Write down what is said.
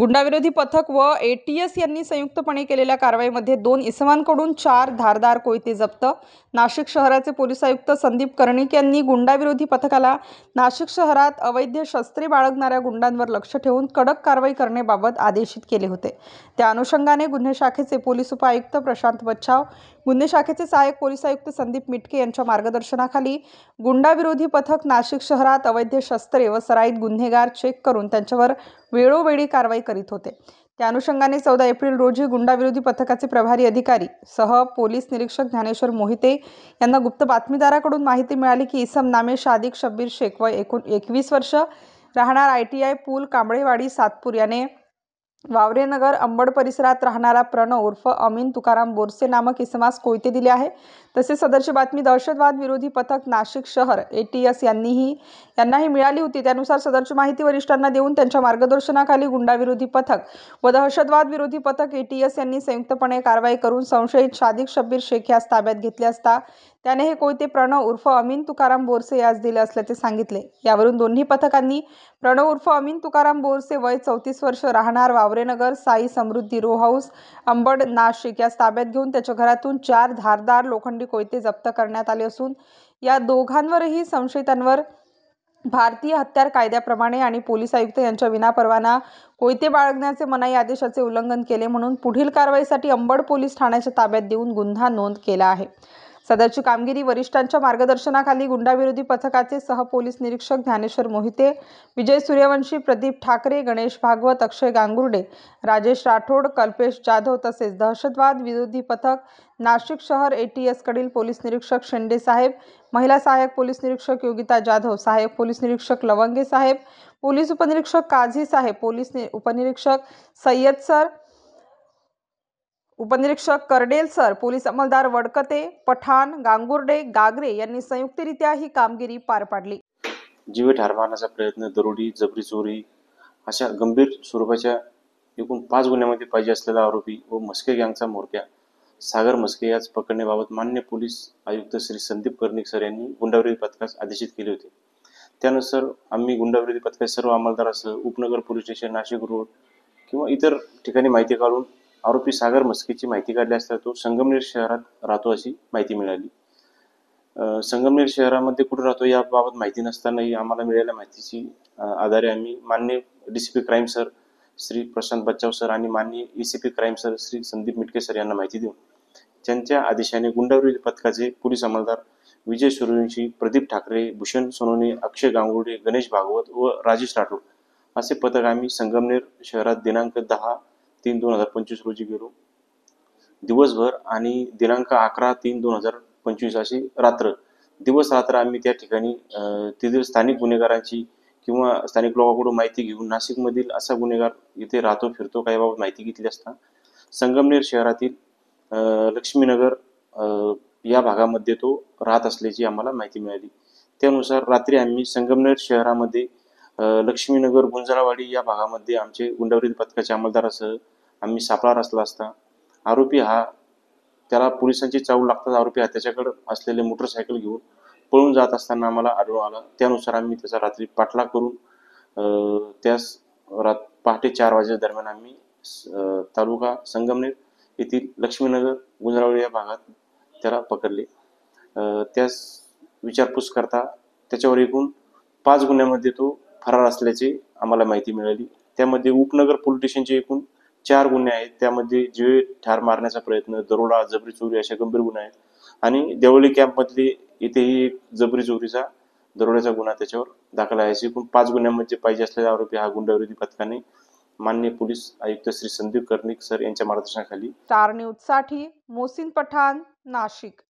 गुंडाविरोधी पथक व एटीएस यांनी संयुक्तपणे केलेल्या कारवाईमध्ये 2 इसमांकडून 4 धारदार कोयते जप्त। नाशिक शहराचे पोलीस आयुक्त संदीप कर्णिक यांनी गुंडाविरोधी पथकाला नाशिक शहरात अवैध शस्त्रे बाळगणाऱ्या गुंडांवर लक्ष ठेवून कडक कारवाई करण्याबाबत आदेशित केले होते। त्या अनुषंगाने गुन्हे शाखेचे पोलीस उपायुक्त प्रशांत बच्छाव, गुन्हे शाखेचे सहाय्यक पोलीस आयुक्त संदीप मिटके यांच्या मार्गदर्शनाखाली गुंडाविरोधी पथक नाशिक शहरात अवैध शस्त्रे व सराईत गुन्हेगार चेक करून त्यांच्यावर वेळोवेळी कारवाई करीत होते। त्या अनुषंगाने 14 एप्रिल रोजी गुंडाविरोधी पथकाचे प्रभारी अधिकारी सह पोलीस निरीक्षक ज्ञानेश्वर मोहिते यांना गुप्त बातमीदाराकडून माहिती मिळाली की इसम नामे शादिक शब्बीर शेख वय 21 वर्ष, राहणार ITI पूल कांबळेवाडी सातपूर याने वावरेनगर अंबड परिसरात राहणारा प्रणव उर्फ अमीन तुकाराम बोरसे नामक इसमास कोयते दिले आहे। तसेच सदरची बातमी दहशतवाद विरोधी पथक नाशिक शहर ATS यांनाही मिळाली होती। त्यानुसार सदरची माहिती वरिष्ठांना देऊन त्यांच्या मार्गदर्शनाखाली गुंडाविरोधी पथक व दहशतवाद विरोधी पथक ATS यांनी संयुक्तपणे कारवाई करून संशयित शादिक शब्बीर शेख यास ताब्यात घेतले असता त्याने हे कोयते प्रणव उर्फ अमीन तुकाराम बोरसे यास दिले असल्याचे सांगितले। यावरून दोन्ही पथकांनी प्रणव उर्फ अमीन तुकाराम बोरसे वय 34 वर्ष, राहणार वावरेनगर साई समृद्धी रो हाऊस अंबड नाशिक यास ताब्यात घेऊन त्याच्या घरातून 4 धारदार लोखंडी कोयते जप्त करण्यात आले असून या दोघांवरही संशयितांवर भारतीय हत्यार कायद्याप्रमाणे आणि पोलीस आयुक्त यांच्या विनापरवाना कोयते बाळगण्याचे मनाई आदेशाचे उल्लंघन केले म्हणून पुढील कारवाईसाठी अंबड पोलीस ठाण्याच्या ताब्यात देऊन गुन्हा नोंद केला आहे। सदरची कामगिरी वरिष्ठांच्या मार्गदर्शनाखाली गुंडाविरोधी पथकाचे सह पोलीस निरीक्षक ज्ञानेश्वर मोहिते, विजय सूर्यवंशी, प्रदीप ठाकरे, गणेश भागवत, अक्षय गांगुर्डे, राजेश राठोड, कल्पेश जाधव तसेच दहशतवाद विरोधी पथक नाशिक शहर ATS कडील पोलीस निरीक्षक शेंडे साहेब, महिला सहाय्यक पोलीस निरीक्षक योगिता जाधव, सहाय्यक पोलीस निरीक्षक लवंगे साहेब, पोलीस उपनिरीक्षक काझी साहेब, पोलीस उपनिरीक्षक सय्यद सर, उपनिरीक्षक करडेल सर, पोलीस अंमलदार वडकते, पठाण, गांगुर्डे, गागरे यांनी संयुक्तरित्या ही कामगिरी पार पाडली। जीवे ठार मारण्याचा प्रयत्न, दरोडी, जबरी चोरी अशा गंभीर स्वरूपाच्या एकूण 5 गुन्ह्यामध्ये पाहिजे असलेला आरोपी व मस्के गँगचा म्होरक्या सागर मस्के याच पकडण्याबाबत माननीय पोलीस आयुक्त श्री संदीप कर्णिक सर यांनी गुंडाविरोधी पथकास आदेशित केले होते। त्यानुसार आम्ही गुंडाविरोधी पथकाचे सर्व अंमलदारासह उपनगर पोलीस स्टेशन, नाशिक रोड किंवा इतर ठिकाणी माहिती काढून आरोपी सागर मस्केची माहिती काढली असता तो संगमनेर शहरात राहतो अशी माहिती मिळाली। संगमनेर शहरामध्ये कुठे राहतो याबाबत माहिती नसतानाही आम्हाला मिळालेल्या माहितीची आधारे आम्ही माननीय DCP crime sir Shri Prashant Bachhav sir आणि माननीय ECP crime sir Shri Sandeep Mitke sir यांना माहिती देऊन त्यांच्या आदेशाने गुंडाविरोधी पथकाचे पोलीस अंमलदार विजय सूर्यवंशी, प्रदीप ठाकरे, भूषण सोनवणे, अक्षय गांगुर्डे, गणेश भागवत व राजेश राठोड असे पथक आम्ही संगमनेर शहरात दिनांक 10/3/2025 रोजी गेलो दिवसभर आणि दिनांक 11/3/2025 अशी रात्र दिवस रात्र आम्ही त्या ठिकाणी तेथील स्थानिक गुन्हेगारांची किंवा स्थानिक लोकांकडून माहिती घेऊन नाशिकमधील असा गुन्हेगार इथे राहतो फिरतो का याबाबत माहिती घेतली असता संगमनेर शहरातील लक्ष्मीनगर या भागामध्ये तो राहत असल्याची आम्हाला माहिती मिळाली। त्यानुसार रात्री आम्ही संगमनेर शहरामध्ये लक्ष्मीनगर, गुंजरावाडी या भागामध्ये आमचे गुंडाविरोधी पथकाच्या अंमलदारासह आम्ही सापळा रचला असता आरोपी हा त्याला पोलिसांची चावल लागतात आरोपी हा त्याच्याकडे असलेले मोटरसायकल घेऊन पळून जात असताना आम्हाला आढळून आला। त्यानुसार आम्ही त्याचा रात्री पाठलाग करून त्यास पहाटे 4 वाजेच्या दरम्यान आम्ही तालुका संगमनेर येथील लक्ष्मीनगर, गुंजरावाडी या भागात त्याला पकडले। त्यास विचारपूस करता त्याच्यावर एकूण 5 गुन्ह्यामध्ये तो फरार असल्याची आम्हाला माहिती मिळाली। त्यामध्ये उपनगर पोलीस स्टेशनचे एकूण 4 गुन्हे आहेत। त्यामध्ये जीवे ठार मारण्याचा प्रयत्न, दरोडा, जबरी चोरी अशा गंभीर गुन्हे आहेत आणि देवळी कॅम्पमधले इथेही एक जबरी चोरीचा दरोड्याचा गुन्हा त्याच्यावर दाखल आहे। एकूण 5 गुन्ह्यांमध्ये पाहिजे असलेला आरोपी हा गुंडाविरोधी पथकाने माननीय पोलीस आयुक्त श्री संदीप कर्णिक सर यांच्या मार्गदर्शनाखाली। स्टार न्यूज साठी मोहसिन पठाण, नाशिक।